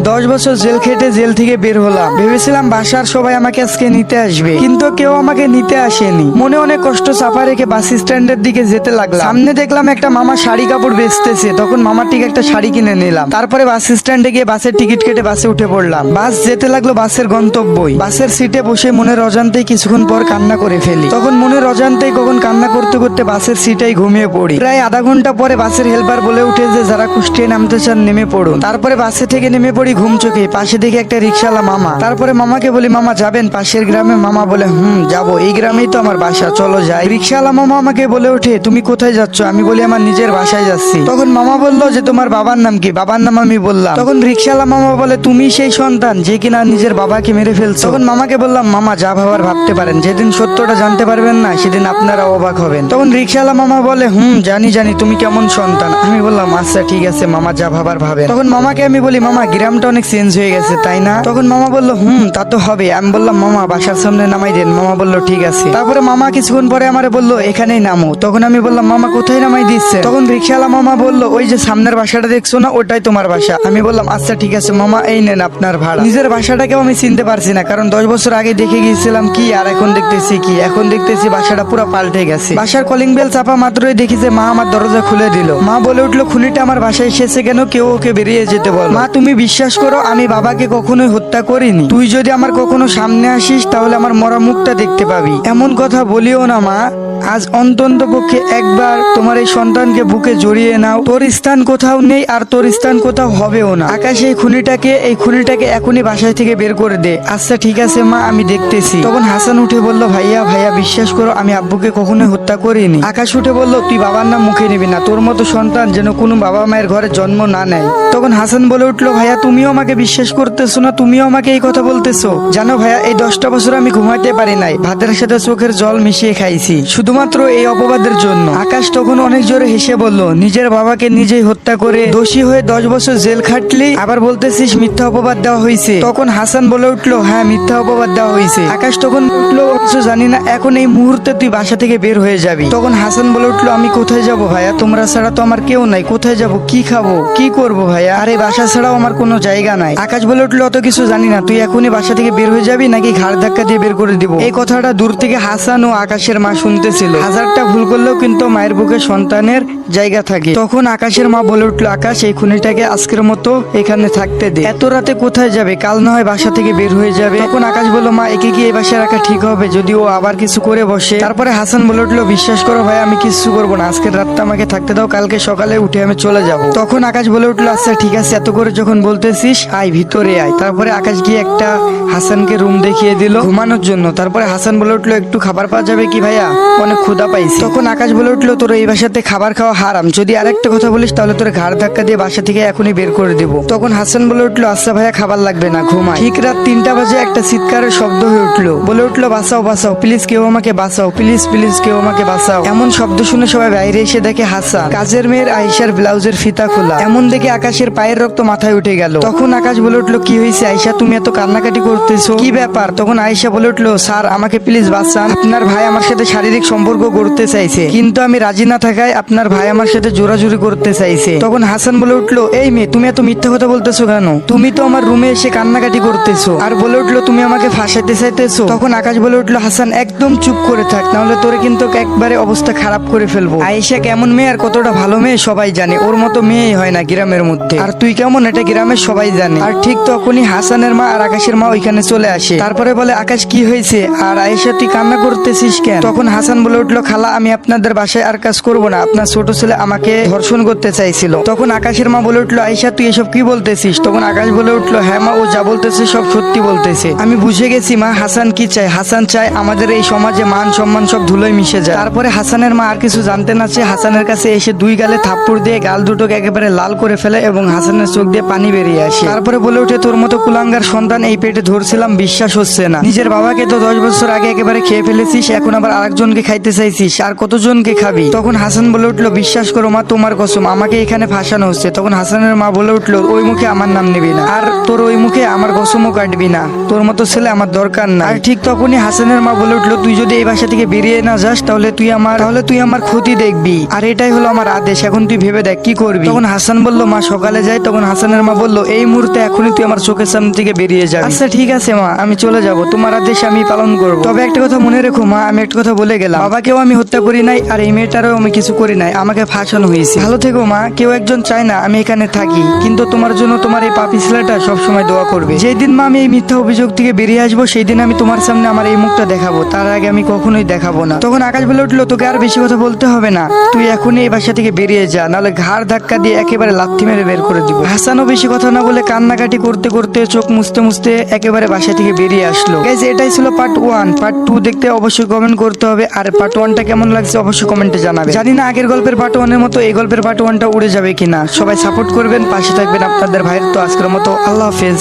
10 বছর জেল খেটে জেল থেকে বের হলাম, ভেবেছিলাম বাসার সবাই আমাকে আজকে নিতে আসবে, কিন্তু কেউ আমাকে নিতে আসেনি। মনে অনেক কষ্ট চাপা রেখে বাস স্ট্যান্ডের দিকে যেতে লাগলাম। সামনে দেখলাম একটা মামা শাড়ি কাপড় বেচতেছে, তখন মামার ঠিক একটা শাড়ি কিনে নিলাম। তারপরে বাস স্ট্যান্ডে গিয়ে বাসের টিকিট কেটে বাসে উঠে পড়লাম। বাস যেতে লাগলো বাসের গন্তব্যই। বাসের সিটে বসে মনের অজান্তেই কিছুক্ষণ পর কান্না করে ফেলি। তখন মনের অজান্তেই কখন কান্না করতে করতে বাসের সিটেই ঘুমিয়ে পড়ি। প্রায় আধা ঘন্টা পরে বাসের হেল্পার বলে উঠে যে যারা কুষ্টিয়ায় নামতে চান নেমে পড়ুন। তারপরে বাসে থেকে নেমে পড়ি ঘুম চোখে। পাশে দেখে একটা রিক্সাওয়ালা মামা। তারপরে মামাকে বলি, মামা যাবেন পাশের গ্রামে? মামা বলে, যাবো, এই গ্রামেই তো আমার বাসা, চলো যাই। রিক্সাওয়ালা মামা আমাকে বলে ওঠে, তুমি কোথায় যাচ্ছ? আমি বলি, আমার নিজের বাসায় যাচ্ছি। তখন মামা বললো যে তোমার বাবার নাম কি? বাবার নাম আমি বললাম। তখন রিক্সাওয়ালা মামা বলে, তুমি সেই সন্তান যে কিনা নিজের বাবাকে মেরে ফেলছো? তখন মামাকে বললাম, মামা যা ভাবার ভাবতে পারেন, যেদিন সত্যটা জানতে পারবেন না সেদিন আপনারা অবাক হবেন। তখন রিক্সাওয়ালা মামা বলে, জানি জানি তুমি কেমন সন্তান। আমি বললাম, আচ্ছা ঠিক আছে মামা, যা ভাবার ভাবেন। তখন মামাকে আমি বলি, মামা গ্রামটা অনেক চেঞ্জ হয়ে গেছে তাই না? তখন মামা বললো, তা তো হবে। আমি বললাম, মামা বাসার সামনে নামাই দেন। মামা বললো ঠিক আছে। তারপরে মামা কিছুক্ষণ পরে আমারে বললো, এখানেই নামো। তখন আমি বললাম, মামা কোথায় নামাই দিচ্ছে? তখন রিক্সাওয়ালা মামা বললো, ওই যে সামনের বাসাটা দেখছো না, ওটাই তোমার বাসা। আমি বললাম, আচ্ছা ঠিক আছে মামা, এই নেন আপনার ভাড়া। নিজের বাসাটাকেও আমি চিনতে পারছি না, কারণ 10 বছর আগে দেখে গিয়েছিলাম কি আর এখন দেখতেছি কি। এখন দেখতেছি বাসাটা পুরো পাল্টে গেছে। বাসার কলিং বেল চাপা মাত্রই দেখি যে মা আমার দরজা খুলে দিল। মা বলে উঠলো, খুনিটা আমার বাসায় এসেছে কেন? কেউ ওকে বেরিয়ে যেতে বল। মা তুমি বিশ্বাস করো, আমি বাবাকে কখনোই হত্যা করিনি। তুই যদি আমার কখনো সামনে আসিস তাহলে আমার মরা মুখটা দেখতে পাবি। এমন কথা বলিও না মা, আজ অন্তত পক্ষে একবার তোমার এই সন্তানকে বুকে জড়িয়ে নাও। তোর স্থান কোথাও নেই আর তোর স্থান কোথাও হবেও না। আকাশ এই খুনিটাকে এখনই বাসায় থেকে বের করে দে। আচ্ছা ঠিক আছে মা, আমি দেখতেছি। তখন হাসান উঠে বলল, ভাইয়া বিশ্বাস করো, আমি আব্বুকে কখনোই হত্যা করিনি। আকাশ উঠে বলল, তুই বাবার নাম মুখে নিবি না, তোর মতো সন্তান যেন কোনো বাবা মায়ের ঘরে জন্ম না নেয়। তখন হাসান বলে উঠলো, ভাইয়া তুমিও আমাকে বিশ্বাস করতেছো না? তুমিও আমাকে এই কথা বলতেছো? জানো ভাইয়া, এই 10টা বছর আমি ঘুমাইতে পারি নাই, ভাতের সাথে চোখের জল মিশিয়ে খাইছি শুধুমাত্র এই অপবাদের জন্য। আকাশ তখন অনেক জোরে হেসে বলল, নিজের বাবাকে নিজেই হত্যা করে দোষী হয়ে 10 বছর জেল খাটলি, আবার বলতেছিস মিথ্যা অপবাদ দেওয়া হয়েছে? তখন হাসান বলে উঠলো, হ্যাঁ মিথ্যা অপবাদ দেওয়া হয়েছে। আকাশ তখন উঠলো, কিছু জানি না, এখন এই মুহূর্তে তুই বাসা থেকে বের হয়ে যাবি। তখন হাসান বলে উঠলো, আমি কোথায় যাব ভাইয়া? তোমরা ছাড়া তো আমার কেউ নাই, কোথায় যাব, কি খাবো, কি করবো ভাইয়া? আরে বাসা ছাড়াও আমার কোনো জায়গা নাই। আকাশ বলে উঠলো, অত কিছু জানি না, তুই এখনই বাসা থেকে বের হয়ে যাবি নাকি ঘাড় ধাক্কা দিয়ে বের করে দিব? এই কথাটা দূর থেকে হাসান ও আকাশের মা শুনতেছিল। হাজারটা ভুল করলেও কিন্তু মায়ের বুকে সন্তানের জায়গা থাকে। তখন আকাশের মা বলে উঠলো, আকাশ এই খুনিটাকে আজকের মতো এখানে থাকতে দে, এত রাতে কোথায় যাবে? কাল না হয় বাসা থেকে বের হয়ে যাবে। তখন আকাশ বলল, মা একে কি এই বাসায় রাখা ঠিক হবে? যদি ও আবার কিছু করে বসে? তারপরে হাসান বলে উঠলো, বিশ্বাস করো ভাই, আমি কিছু করবো না, আজকের রাতটা আমাকে থাকতে দাও, কালকে সকালে উঠে আমি চলে যাব। তখন আকাশ বলে উঠলো, আচ্ছা ঠিক আছে, এত করে যখন বলতেছিস আয় ভিতরে আয়। তারপরে আকাশ গিয়ে একটা হাসানকে রুম দেখিয়ে দিল ঘুমানোর জন্য। তারপরে হাসান বলে উঠলো, একটু খাবার পাওয়া যাবে কি ভাইয়া? অনেক ক্ষুধা পাইছি। তখন আকাশ বলে উঠলো, তোর এই বাসাতে খাবার খাওয়া হারাম, যদি আরেকটা কথা বলিস তাহলে তোর ঘাড় ধাক্কা দিয়ে বাসা থেকে এখনই বের করে দিব। তখন হাসান বলে উঠলো, আচ্ছা ভাইয়া খাবার লাগবে না, ঘুমাই। ঠিক রাত 3টা বাজে একটা চিৎকারের শব্দ হয়ে উঠলো। বলে উঠলো, বাঁচাও বাঁচাও, প্লিজ কেউ আমাকে বাঁচাও, প্লিজ প্লিজ কেউ আমাকে বাঁচাও। এমন শব্দ শুনে সবাই বাইরে এসে দেখে হাসান কাজের মেয়ের আয়েশার ব্লাউজের ফিতা খোলা। এমন দেখে আকাশের পায়ের রক্ত মাথায় উঠে গেল। তখন আকাশ বলে উঠলো, কি হয়েছে আয়েশা, তুমি এত কান্নাকাটি করতেছো, কি ব্যাপার? তখন আয়েশা বলে উঠলো, স্যার আমাকে প্লিজ বাঁচান, আপনার ভাই আমার সাথে শারীরিক সম্পর্ক করতে চাইছে, কিন্তু আমি রাজি না থাকায় আপনার ভাই আমার সাথে জোরাজুরি করতে চাইছে। তখন হাসান বলে উঠলো, এই মেয়ে তুমি এত মিথ্যা কথা বলতেছো কেন? তুমি তো আমার রুমে এসে কান্নাকাটি করতেছো। আর বলে উঠলো, তুমি আমাকে ফাঁসাইতে চাইতেছো। তখন আকাশ বলে উঠলো, হাসান একদম চুপ করে থাক, নাহলে তোরে কিন্তু একবারে অবস্থা খারাপ করে ফেলবো। আয়েশা কেমন মেয়ে আর কতটা ভালো মেয়ে সবাই জানে, ওর মতো মেয়েই হয় না গ্রামের মধ্যে, আর তুই কেমন এটা গ্রামের সবাই জানে। আর ঠিক তখনই হাসানের মা আর আকাশের মা ওইখানে চলে আসে। তারপরে বলে, আকাশ কি হয়েছে আর আয়েশা তুই কান্না করতেছিস কেন? তখন হাসান বলে উঠলো, খালা আমি আপনাদের বাসায় আর কাজ করবো না, আপনার ছোট ছেলে আমাকে ধর্ষণ করতে চাইছিল। তখন আকাশের মা বলে উঠলো, আয়েশা তুই এসব কি বলতেছিস? তখন আকাশ বলে উঠলো, হ্যাঁ মা, ও যা বলতেছে সব সত্যি বলতেছে, আমি বুঝে গেছি মা। হাসান কি চায়? হাসান চায় আমাদের এই সমাজে মান সম্মান সব ধুলোয় মিশে যায়। তারপরে হাসানের মা আর কিছু জানতে না চেয়ে হাসানের কাছে এসে 2 গালে থাপ্পড় দিয়ে গাল দুটোকে একেবারে লাল করে ফেলে এবং হাসানের চোখ দিয়ে পানি বেরিয়ে আসে। তারপরে বলে উঠে, তোর মতো কুলাঙ্গার সন্তান এই পেটে ধরছিলাম, বিশ্বাস হচ্ছে না। নিজের বাবাকে তো 10 বছর আগে একেবারে খেয়ে ফেলেছিস, এখন আবার আরেকজনকে খাইতে খাইতে চাইছিস আর কতজনকে খাবি? তখন হাসান বলে উঠলো, বিশ্বাস করো মা, তোমার কসম আমাকে এখানে ফাঁসানো হচ্ছে। তখন হাসানের মা বলে উঠলো, ওই মুখে আমার নাম নিবি না, আর তোর ওই মুখে আমার কসমও কাটবি না, তোর মতো ছেলে আমার দরকার না। আর ঠিক তখনই হাসানের মা বলে উঠলো, তুই যদি এই বাসা থেকে বেরিয়ে না যাস তাহলে তুই আমার ক্ষতি দেখবি, আর এটাই হলো আমার আদেশ, এখন তুই ভেবে দেখ কি করবি। তখন হাসান বলল, মা সকালে যাই। তখন হাসানের মা বলল, এই মুহূর্তে এখনই তুই আমার চোখের সামনে থেকে বেরিয়ে যাবি। আচ্ছা ঠিক আছে মা, আমি চলে যাব, তোমার আদেশ আমি পালন করবো। তবে একটা কথা মনে রেখো মা, আমি একটা কথা বলে গেলাম, বাবাকেও আমি হত্যা করি নাই, আর এই মেয়েটারও আমি কিছু করি নাই, আমাকে ফাঁসানো হয়েছে। ভালো থেকো মা, কেউ একজন চায় না আমি এখানে থাকি, কিন্তু তোমার জন্য তোমার এই পাপি ছেলেটা সবসময় দোয়া করবে। যেই দিন মা আমি এই মিথ্যা অভিযোগ থেকে বেরিয়ে আসবো, সেই দিন আমি তোমার সামনে আমার এই মুখটা দেখাবো, তার আগে আমি কখনোই দেখাবো না। তখন আকাশ বলে উঠলো, তোকে আর বেশি কথা বলতে হবে না, তুই এখনই এই বাসা থেকে বেরিয়ে যা, নাহলে ঘাড় ধাক্কা দিয়ে একেবারে লাথি মেরে বের করে দিব। হাসানও বেশি কথা না বলে কান্নাকাটি করতে করতে চোখ মুছতে মুছতে একেবারে বাসা থেকে বেরিয়ে আসলো। গাইস, এটাই ছিল পার্ট 1। পার্ট 2 দেখতে অবশ্যই কমেন্ট করতে হবে, আর পার্ট 1টা কেমন লাগছে অবশ্যই কমেন্টে জানাবে। জানি না আগের গল্পের পার্ট 1-এর মতো এই গল্পের পার্ট 1টা উড়ে যাবে কিনা। সবাই সাপোর্ট করবেন, পাশে থাকবেন আপনাদের ভাইয়ের। তো আজকের মতো আল্লাহ হাফেজ।